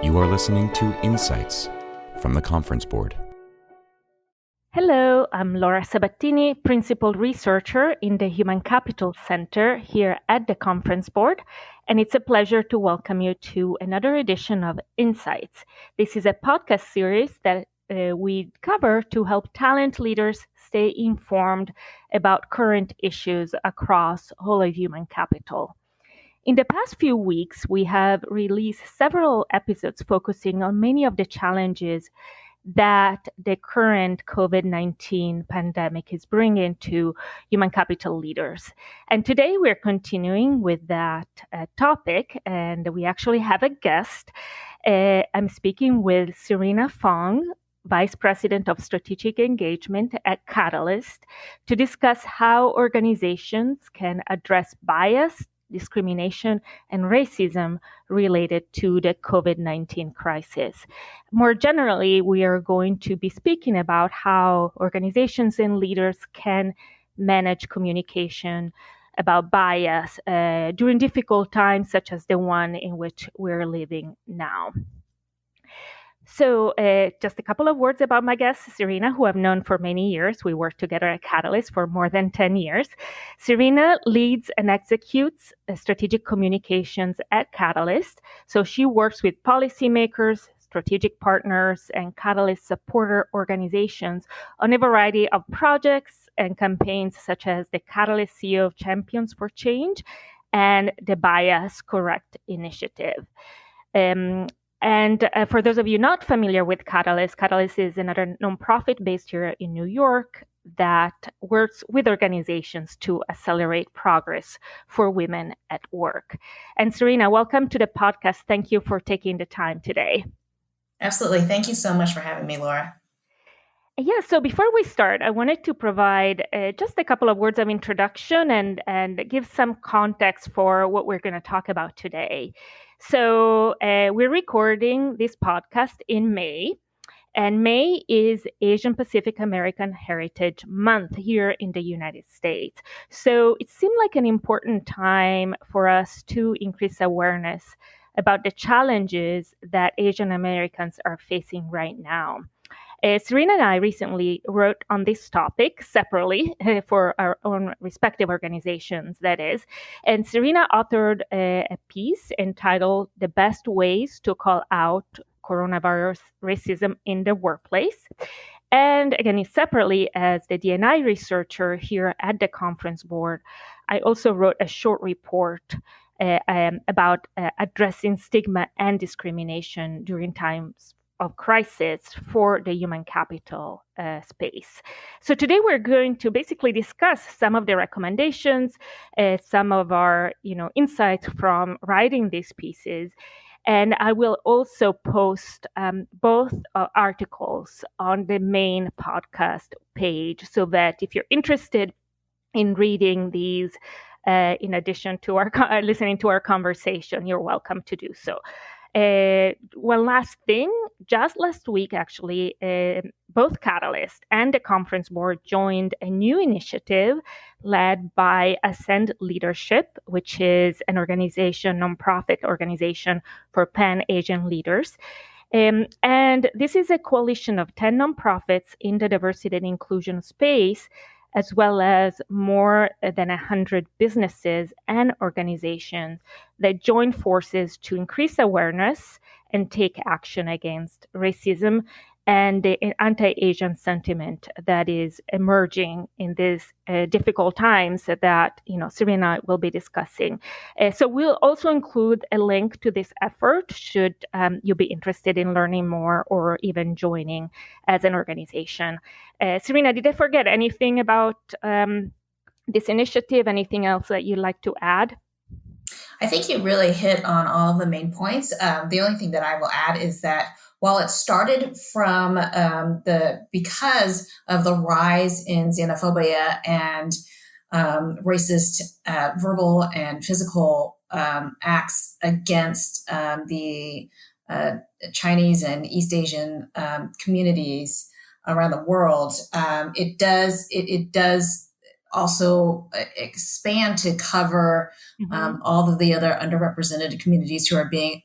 You are listening to Insights from the Conference Board. Hello, I'm Laura Sabattini, Principal Researcher in the Human Capital Center here at the Conference Board, and it's a pleasure to welcome you to another edition of Insights. This is a podcast series that we cover to help talent leaders stay informed about current issues across all of human capital. In the past few weeks, we have released several episodes focusing on many of the challenges that the current COVID-19 pandemic is bringing to human capital leaders. And today we're continuing with that topic, and we actually have a guest. I'm speaking with Serena Fong, Vice President of Strategic Engagement at Catalyst, to discuss how organizations can address bias, discrimination, and racism related to the COVID-19 crisis. More generally, we are going to be speaking about how organizations and leaders can manage communication about bias during difficult times such as the one in which we're living now. So just a couple of words about my guest, Serena, who I've known for many years. We worked together at Catalyst for more than 10 years. Serena leads and executes strategic communications at Catalyst. So she works with policymakers, strategic partners, and Catalyst supporter organizations on a variety of projects and campaigns such as the Catalyst CEO Champions for Change and the Bias Correct initiative. And for those of you not familiar with Catalyst, Catalyst is another nonprofit based here in New York that works with organizations to accelerate progress for women at work. And Serena, welcome to the podcast. Thank you for taking the time today. Absolutely. Thank you so much for having me, Laura. Yeah, so before we start, I wanted to provide just a couple of words of introduction and give some context for what we're going to talk about today. So we're recording this podcast in May, and May is Asian Pacific American Heritage Month here in the United States. So it seemed like an important time for us to increase awareness about the challenges that Asian Americans are facing right now. Serena and I recently wrote on this topic separately for our own respective organizations, that is. And Serena authored a piece entitled "The Best Ways to Call Out Coronavirus Racism in the Workplace." And again, separately, as the D&I researcher here at the Conference Board, I also wrote a short report about addressing stigma and discrimination during times of crisis for the human capital space. So today we're going to basically discuss some of the recommendations, some of our insights from writing these pieces. And I will also post both articles on the main podcast page so that if you're interested in reading these, in addition to our listening to our conversation, you're welcome to do so. One last thing, just last week, actually, both Catalyst and the Conference Board joined a new initiative led by Ascend Leadership, which is an nonprofit organization for Pan-Asian leaders. And this is a coalition of 10 nonprofits in the diversity and inclusion space, as well as more than 100 businesses and organizations that join forces to increase awareness and take action against racism and the anti-Asian sentiment that is emerging in these difficult times that Serena will be discussing. So we'll also include a link to this effort should you be interested in learning more or even joining as an organization. Serena, did I forget anything about this initiative? Anything else that you'd like to add? I think you really hit on all of the main points. The only thing that I will add is that while it started from because of the rise in xenophobia and racist verbal and physical acts against the Chinese and East Asian communities around the world, it does also expand to cover all of the other underrepresented communities who are being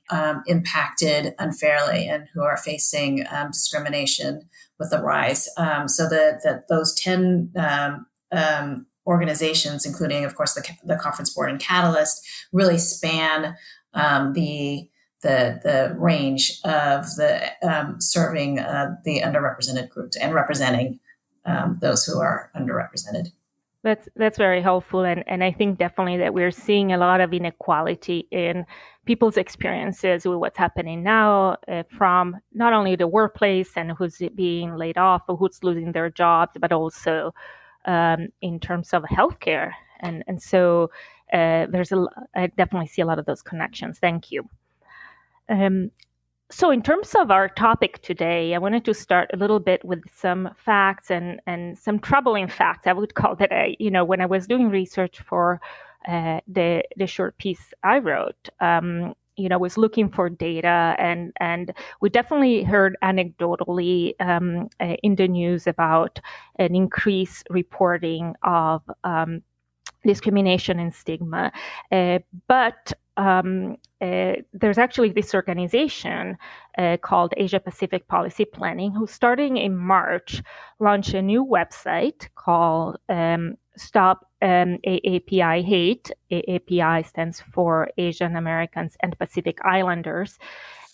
impacted unfairly and who are facing discrimination with the rise. So that those 10 organizations, including, of course, the Conference Board and Catalyst, really span the range of the serving the underrepresented groups and representing those who are underrepresented. That's very helpful, and I think definitely that we're seeing a lot of inequality in people's experiences with what's happening now, from not only the workplace and who's being laid off or who's losing their jobs, but also in terms of healthcare, and so I definitely see a lot of those connections. Thank you. So in terms of our topic today, I wanted to start a little bit with some facts and some troubling facts, I would call that. When I was doing research for the short piece I wrote, I was looking for data, and we definitely heard anecdotally in the news about an increased reporting of discrimination and stigma, but there's actually this organization called Asia Pacific Policy Planning, who starting in March launched a new website called Stop AAPI Hate. AAPI stands for Asian Americans and Pacific Islanders,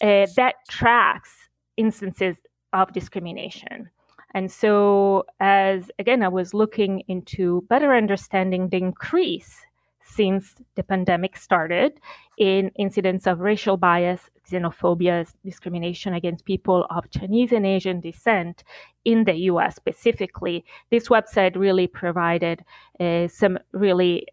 that tracks instances of discrimination. And so, as again, I was looking into better understanding the increase since the pandemic started in incidents of racial bias, xenophobia, discrimination against people of Chinese and Asian descent in the US specifically. This website really provided some really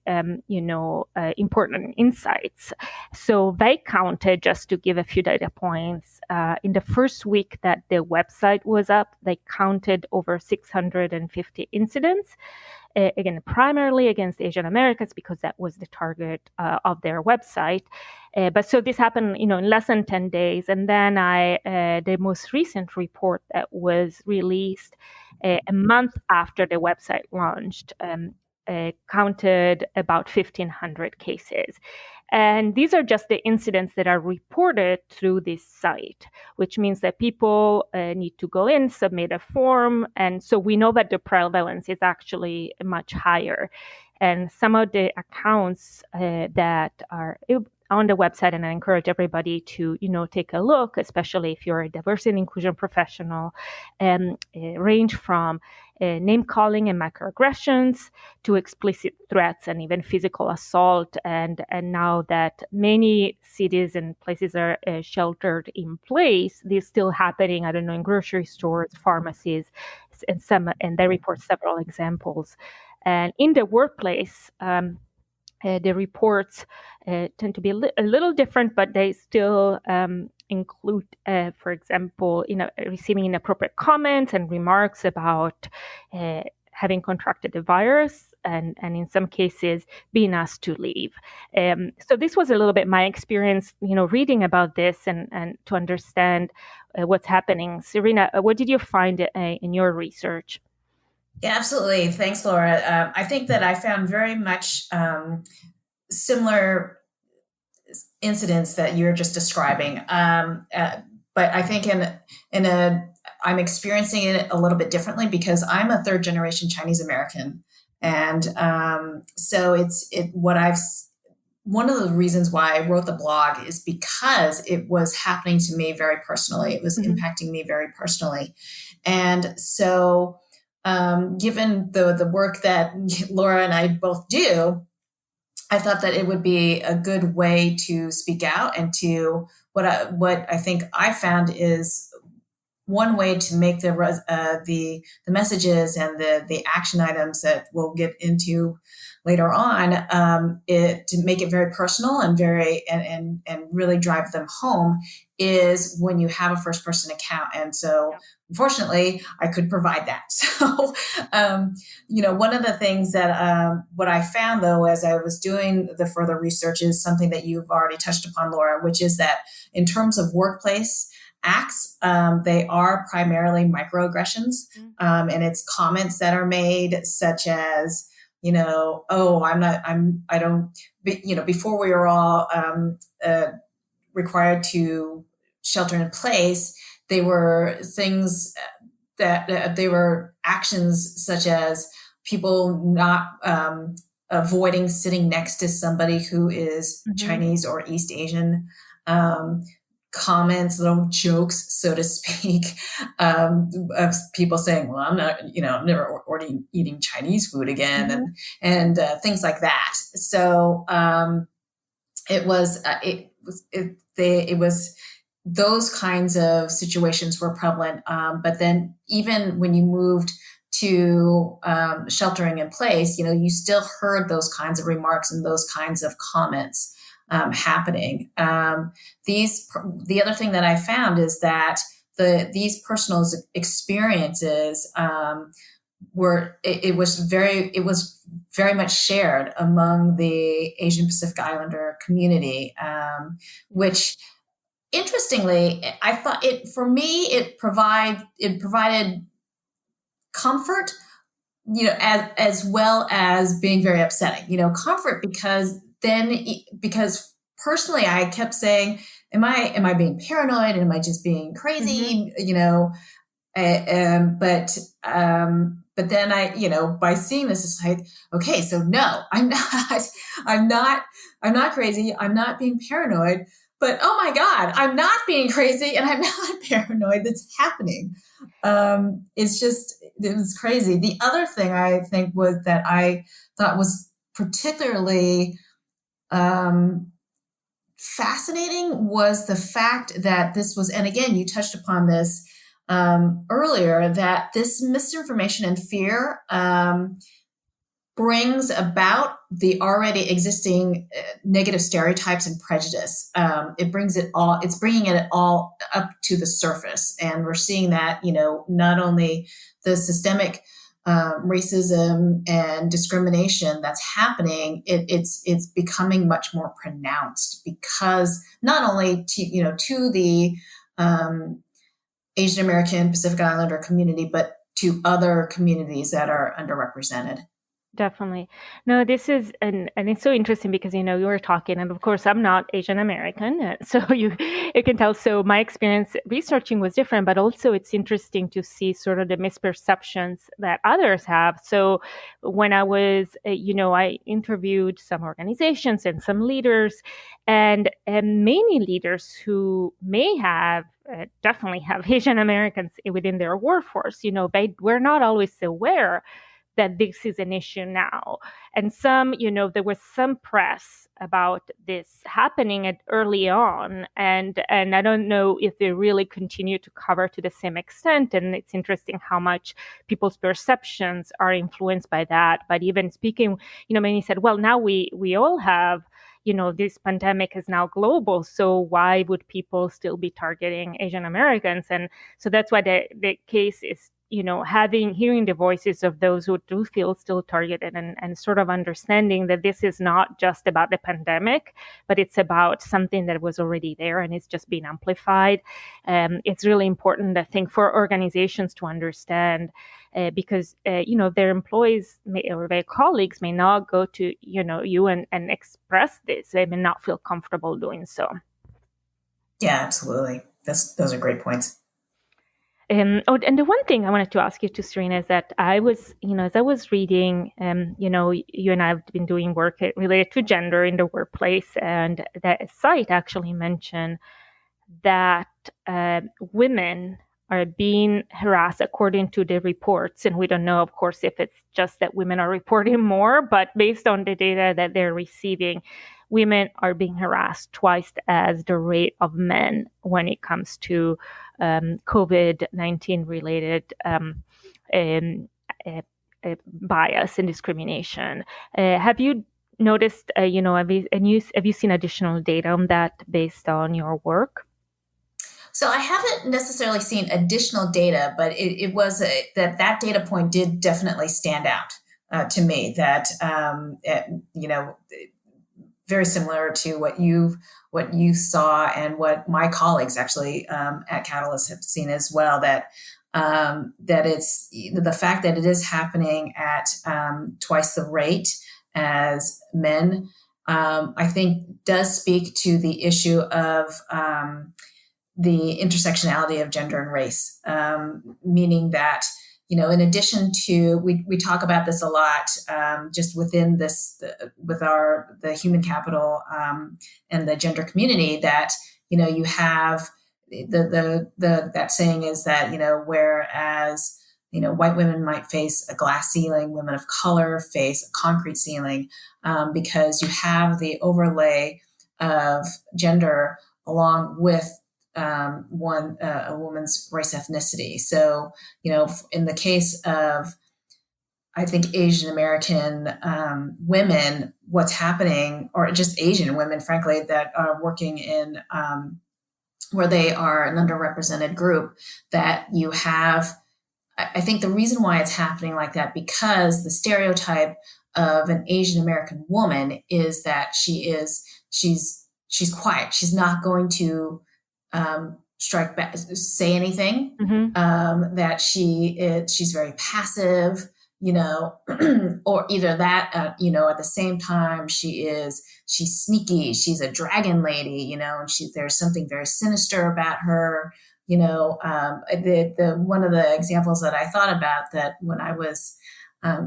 important insights. So they counted, just to give a few data points, in the first week that the website was up, they counted over 650 incidents. Again, primarily against Asian Americans, because that was the target of their website. But so this happened, in less than 10 days. And then the most recent report that was released a month after the website launched counted about 1,500 cases. And these are just the incidents that are reported through this site, which means that people need to go in, submit a form. And so we know that the prevalence is actually much higher. And some of the accounts that are on the website, and I encourage everybody to, take a look, especially if you're a diversity and inclusion professional, range from name calling and microaggressions to explicit threats and even physical assault. And now that many cities and places are sheltered in place, this is still happening, in grocery stores, pharmacies, and they report several examples. And in the workplace, the reports tend to be a little different, but they still include, for example, receiving inappropriate comments and remarks about having contracted the virus, and in some cases being asked to leave. So this was a little bit my experience, reading about this and to understand what's happening. Serena, what did you find in your research? Yeah, absolutely. Thanks, Laura. I think that I found very much similar incidents that you're just describing. But I think I'm experiencing it a little bit differently because I'm a third generation Chinese American. And one of the reasons why I wrote the blog is because it was happening to me very personally. It was impacting me very personally. And so, given the work that Laura and I both do, I thought that it would be a good way to speak out, and to what I think I found is one way to make the messages and the action items that we'll get into later on, to make it very personal and and really drive them home, is when you have a first person account. And so unfortunately, I could provide that. So, one of the things that what I found, though, as I was doing the further research, is something that you've already touched upon, Laura, which is that in terms of workplace acts, they are primarily microaggressions, and it's comments that are made, such as oh, I don't, before we were all required to shelter in place, they were things that they were actions such as people not avoiding sitting next to somebody who is Chinese or East Asian, comments, little jokes, so to speak, of people saying, well, I'm not, I'm never eating Chinese food again, and things like that. So it was those kinds of situations were prevalent. But then even when you moved to sheltering in place, you still heard those kinds of remarks and those kinds of comments happening. The other thing that I found is that these personal experiences it was very much shared among the Asian Pacific Islander community, which interestingly, I thought it provided comfort, as well as being very upsetting, comfort because personally I kept saying, am I being paranoid? Am I just being crazy? But then by seeing this, it's like, okay, so no, I'm not crazy. I'm not being paranoid, but oh my God, I'm not being crazy and I'm not paranoid. That's happening. It was crazy. The other thing I think was that I thought was particularly, fascinating was the fact that this was, and again, you touched upon this earlier, that this misinformation and fear brings about the already existing negative stereotypes and prejudice. It's bringing it all up to the surface. And we're seeing that, not only the systemic racism and discrimination that's happening, it's becoming much more pronounced because not only to the Asian American Pacific Islander community, but to other communities that are underrepresented. Definitely. No, this is, and it's so interesting because, you were talking, and of course, I'm not Asian American, so you can tell. So my experience researching was different, but also it's interesting to see sort of the misperceptions that others have. So when I was, I interviewed some organizations and some leaders, and many leaders who may have definitely have Asian Americans within their workforce, they were not always aware that this is an issue now. And some, there was some press about this happening early on. And I don't know if they really continue to cover to the same extent. And it's interesting how much people's perceptions are influenced by that. But even speaking, many said, well, now we all have, this pandemic is now global. So why would people still be targeting Asian Americans? And so that's why the case is, hearing the voices of those who do feel still targeted and sort of understanding that this is not just about the pandemic, but it's about something that was already there and it's just being amplified. It's really important, I think, for organizations to understand because, their employees or their colleagues may not go to, you and express this. They may not feel comfortable doing so. Yeah, absolutely. Those are great points. And the one thing I wanted to ask you too, Serena, is that I was, as I was reading, you and I have been doing work related to gender in the workplace, and that site actually mentioned that women are being harassed according to the reports. And we don't know, of course, if it's just that women are reporting more, but based on the data that they're receiving, women are being harassed twice as the rate of men when it comes to COVID-19 related bias and discrimination. Have you noticed, have you seen additional data on that based on your work? So I haven't necessarily seen additional data, but it was that data point did definitely stand out to me. That very similar to what you saw and what my colleagues actually at Catalyst have seen as well. That that it's the fact that it is happening at twice the rate as men, I think does speak to the issue of the intersectionality of gender and race, meaning that, in addition to, we talk about this a lot, just within this, with the human capital and the gender community, that, you have that saying is that, whereas, white women might face a glass ceiling, women of color face a concrete ceiling, because you have the overlay of gender along with a woman's race ethnicity. So, in the case of, I think, Asian American women, what's happening, or just Asian women, frankly, that are working in where they are an underrepresented group, that you have, I think the reason why it's happening like that, because the stereotype of an Asian American woman is that she's quiet. She's not going to strike back, say anything. Mm-hmm. That she's very passive, or either that, at the same time she's sneaky. She's a dragon lady, and there's something very sinister about her. The one of the examples that I thought about, that when I was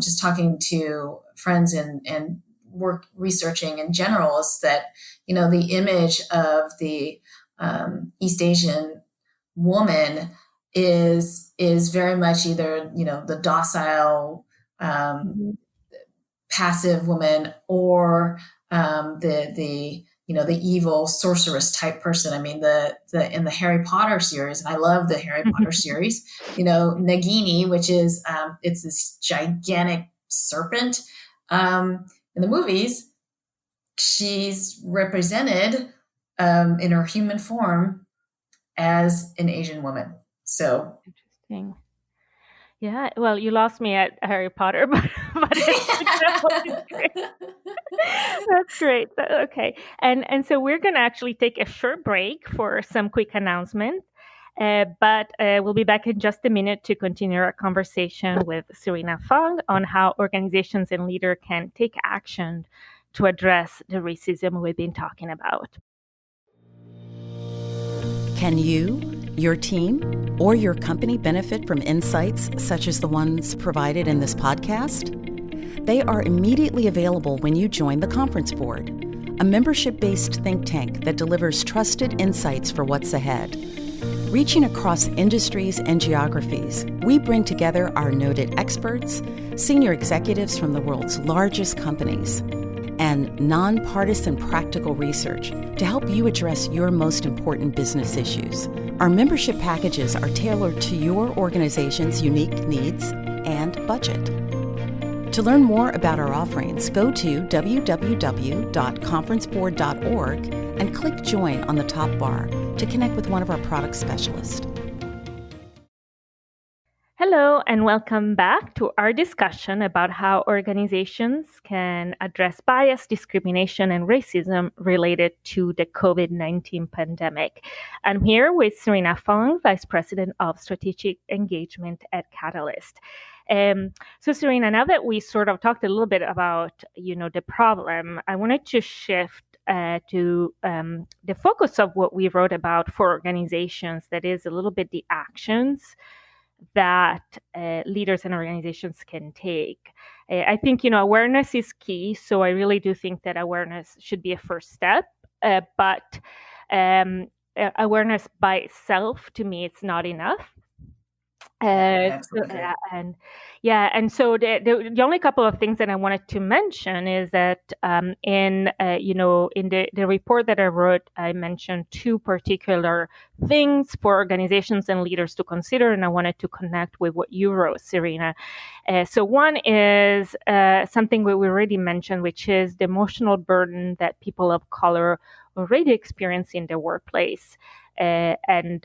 just talking to friends and work researching in general, is that, the image of the East Asian woman is very much either, the docile, passive woman, or the evil sorceress type person. I mean, in the Harry Potter series, and I love the Harry Potter series, Nagini, which is it's this gigantic serpent. In the movies, she's represented in her human form as an Asian woman. So interesting. Yeah, well, you lost me at Harry Potter, but it's great. That's great. Okay, and so we're going to actually take a short break for some quick announcements, but we'll be back in just a minute to continue our conversation with Serena Fung on how organizations and leaders can take action to address the racism we've been talking about. Can you, your team, or your company benefit from insights such as the ones provided in this podcast? They are immediately available when you join the Conference Board, a membership-based think tank that delivers trusted insights for what's ahead. Reaching across industries and geographies, we bring together our noted experts, senior executives from the world's largest companies, and nonpartisan practical research to help you address your most important business issues. Our membership packages are tailored to your organization's unique needs and budget. To learn more about our offerings, go to www.conferenceboard.org and click Join on the top bar to connect with one of our product specialists. Hello, and welcome back to our discussion about how organizations can address bias, discrimination, and racism related to the COVID-19 pandemic. I'm here with Serena Fung, Vice President of Strategic Engagement at Catalyst. So Serena, now that we sort of talked a little bit about, the problem, I wanted to shift to the focus of what we wrote about for organizations, that is a little bit the actions that leaders and organizations can take. I think, awareness is key. So I really do think that awareness should be a first step. But awareness by itself, to me, it's not enough. Absolutely. And so the only couple of things that I wanted to mention is that in the report that I wrote, I mentioned two particular things for organizations and leaders to consider, and I wanted to connect with what you wrote, Serena. So one is something we already mentioned, which is the emotional burden that people of color already experience in their workplace. And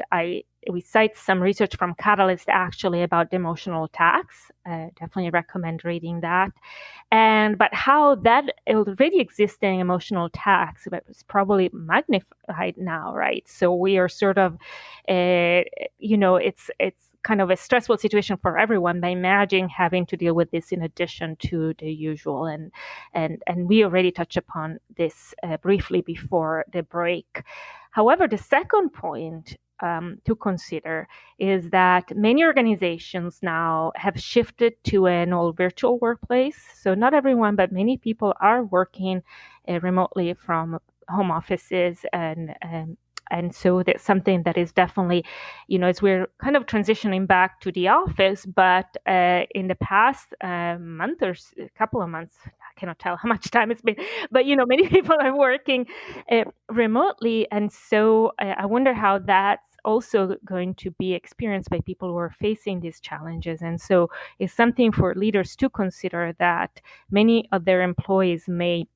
we cite some research from Catalyst actually about the emotional tax. Definitely recommend reading that. But how that already existing emotional tax is probably magnified now, right? So we are sort of, it's kind of a stressful situation for everyone. By imagine having to deal with this in addition to the usual, and we already touched upon this briefly before the break. However, the second point to consider is that many organizations now have shifted to an all virtual workplace. So not everyone, but many people are working remotely from home offices, and so that's something that is definitely, as we're kind of transitioning back to the office, but in the past month or a couple of months, I cannot tell how much time it's been, but many people are working remotely, and so I wonder how that's also going to be experienced by people who are facing these challenges. And so it's something for leaders to consider, that many of their employees may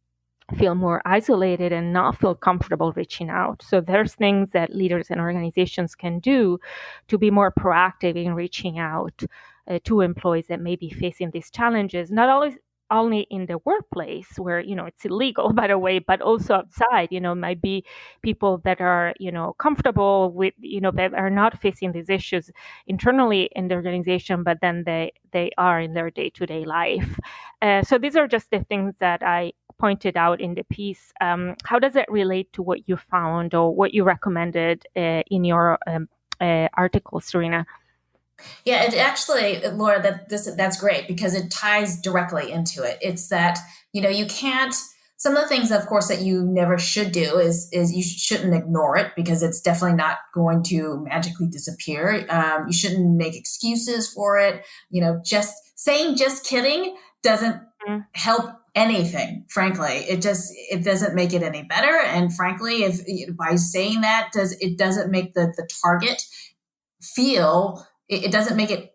feel more isolated and not feel comfortable reaching out. So there's things that leaders and organizations can do to be more proactive in reaching out to employees that may be facing these challenges, not only in the workplace where, it's illegal, by the way, but also outside. Might be people that are, comfortable with, that are not facing these issues internally in the organization, but then they are in their day-to-day life. So these are just the things that I pointed out in the piece. How does it relate to what you found or what you recommended in your article, Serena? Yeah, it actually, Laura, that's great, because it ties directly into it. It's that, you can't, some of the things, of course, that you never should do is you shouldn't ignore it, because it's definitely not going to magically disappear. You shouldn't make excuses for it. Just saying just kidding doesn't help anything. Frankly, it doesn't make it any better. And frankly, if by saying that, it doesn't make the target feel, it doesn't make it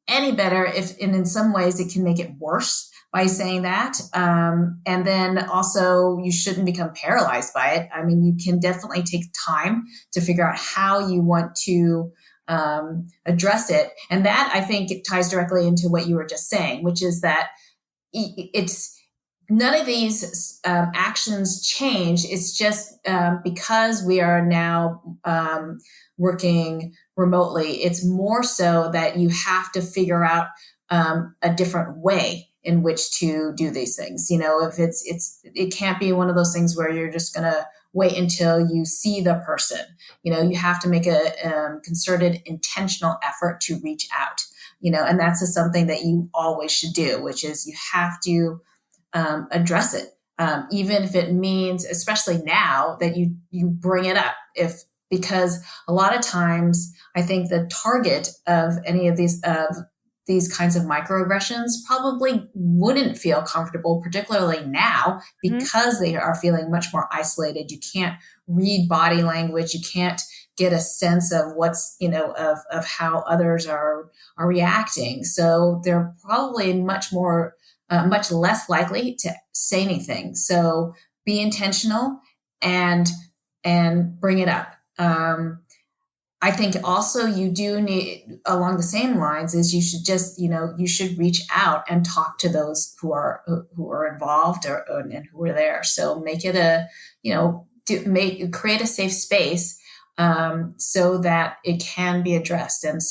any better, and in some ways it can make it worse by saying that. And then also, you shouldn't become paralyzed by it. I mean, you can definitely take time to figure out how you want to address it. And that, I think, it ties directly into what you were just saying, which is that it's none of these actions change. It's just because we are now working remotely, it's more so that you have to figure out a different way in which to do these things. If it can't be one of those things where you're just going to wait until you see the person. You have to make a concerted, intentional effort to reach out. And that's just something that you always should do, which is you have to address it, even if it means, especially now, that you bring it up. Because a lot of times, I think the target of any of these kinds of microaggressions probably wouldn't feel comfortable, particularly now, because they are feeling much more isolated. You can't read body language. You can't get a sense of what's, of how others are reacting. So they're probably much less likely to say anything. So be intentional and bring it up. I think also you do need, along the same lines, is you should just, you should reach out and talk to those who are involved and who are there. So make it create a safe space so that it can be addressed, and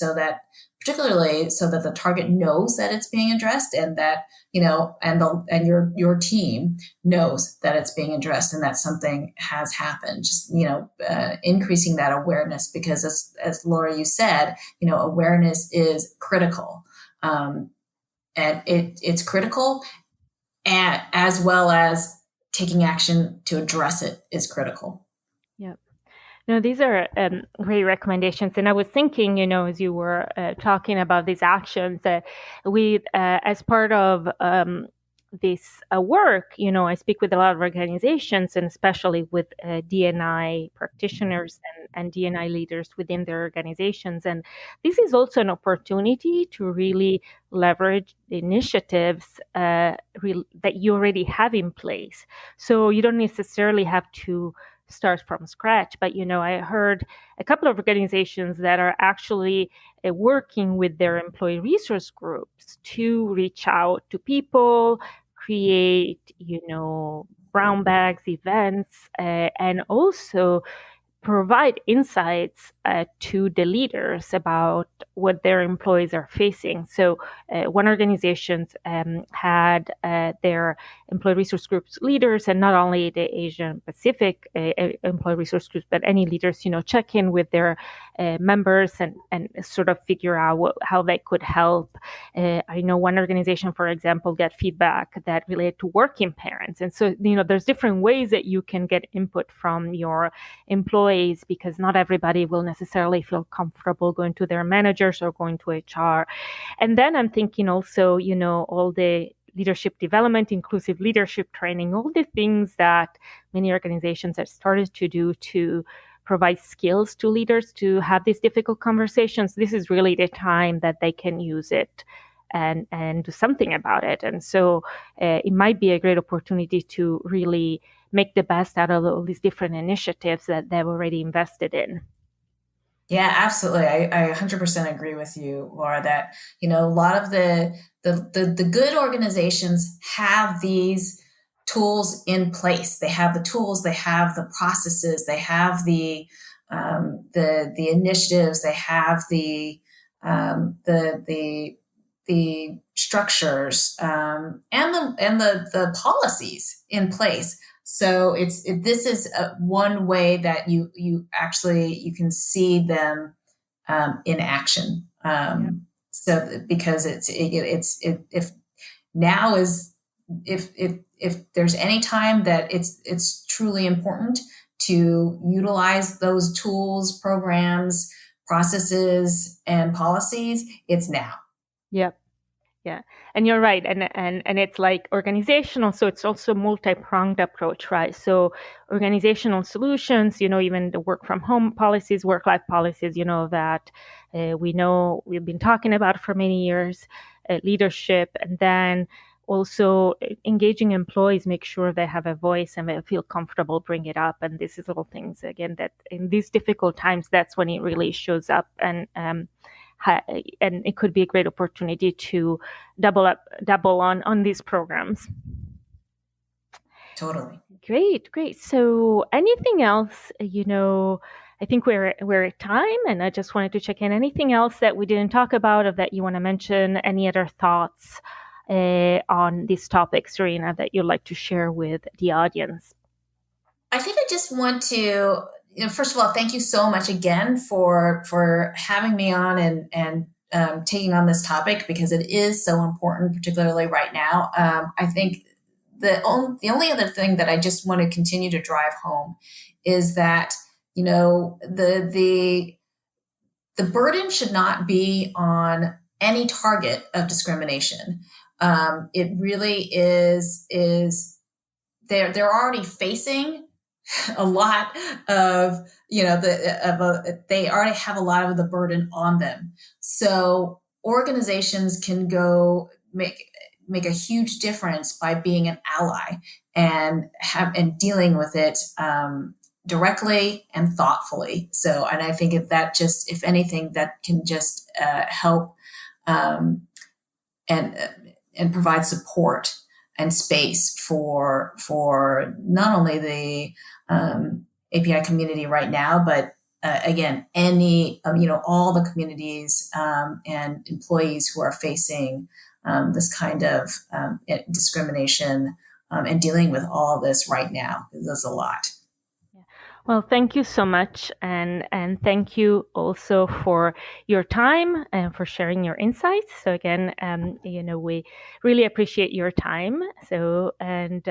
particularly so that the target knows that it's being addressed, and that and your team knows that it's being addressed, and that something has happened. Just increasing that awareness, because as Laura, you said, awareness is critical, and it's critical, and as well as taking action to address it is critical. Yeah. No, these are great recommendations. And I was thinking, as you were talking about these actions, we, as part of this work, I speak with a lot of organizations, and especially with D&I practitioners and D&I leaders within their organizations. And this is also an opportunity to really leverage the initiatives that you already have in place. So you don't necessarily have to start from scratch. But, I heard a couple of organizations that are actually working with their employee resource groups to reach out to people, create, brown bags events, and also provide insights to the leaders about what their employees are facing. So one organization had their employee resource groups leaders, and not only the Asian Pacific employee resource groups, but any leaders, check in with their members and sort of figure out how they could help. I know one organization, for example, got feedback that related to working parents. And so, there's different ways that you can get input from your employees, because not everybody will necessarily feel comfortable going to their managers or going to HR. And then I'm thinking also, all the leadership development, inclusive leadership training, all the things that many organizations have started to do to provide skills to leaders to have these difficult conversations. This is really the time that they can use it and do something about it. And so it might be a great opportunity to really make the best out of all these different initiatives that they've already invested in. Yeah, absolutely. I 100% agree with you, Laura, that, a lot of the good organizations have these tools in place. They have the tools, they have the processes, they have the initiatives, they have the structures and the policies in place. So this is one way that you can see them in action. So because if there's any time that it's truly important to utilize those tools, programs, processes, and policies, it's now. Yep. Yeah. And you're right. And it's like organizational. So it's also multi-pronged approach, right? So organizational solutions, even the work from home policies, work-life policies, that we've been talking about for many years, leadership, and then also engaging employees, make sure they have a voice and they feel comfortable, bring it up. And this is all things, again, that in these difficult times, that's when it really shows up. And it could be a great opportunity to double on these programs. Totally. Great. So anything else, I think we're at time, and I just wanted to check in. Anything else that we didn't talk about or that you want to mention? Any other thoughts on these topics, Serena, that you'd like to share with the audience? I think I just want to, first of all, thank you so much again for having me on and taking on this topic, because it is so important, particularly right now. I think the only other thing that I just want to continue to drive home is that, the burden should not be on any target of discrimination. It really is they're already facing a lot of, they already have a lot of the burden on them. So organizations can go make a huge difference by being an ally and dealing with it directly and thoughtfully. So, and I think if anything, that can just help and provide support and space for not only the API community right now, but again, all the communities and employees who are facing this kind of discrimination and dealing with all this right now. There's a lot. Well, thank you so much. And thank you also for your time and for sharing your insights. So again, we really appreciate your time. So, and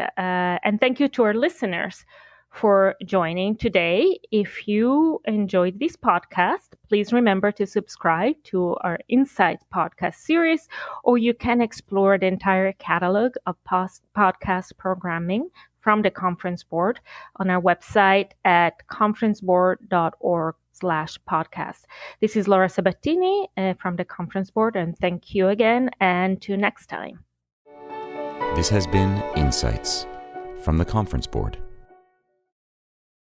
thank you to our listeners for joining today. If you enjoyed this podcast, please remember to subscribe to our Insights podcast series, or you can explore the entire catalog of podcast programming from the Conference Board on our website at conferenceboard.org/podcast. This is Laura Sabatini from the Conference Board, and thank you again, and to next time. This has been Insights from the Conference Board.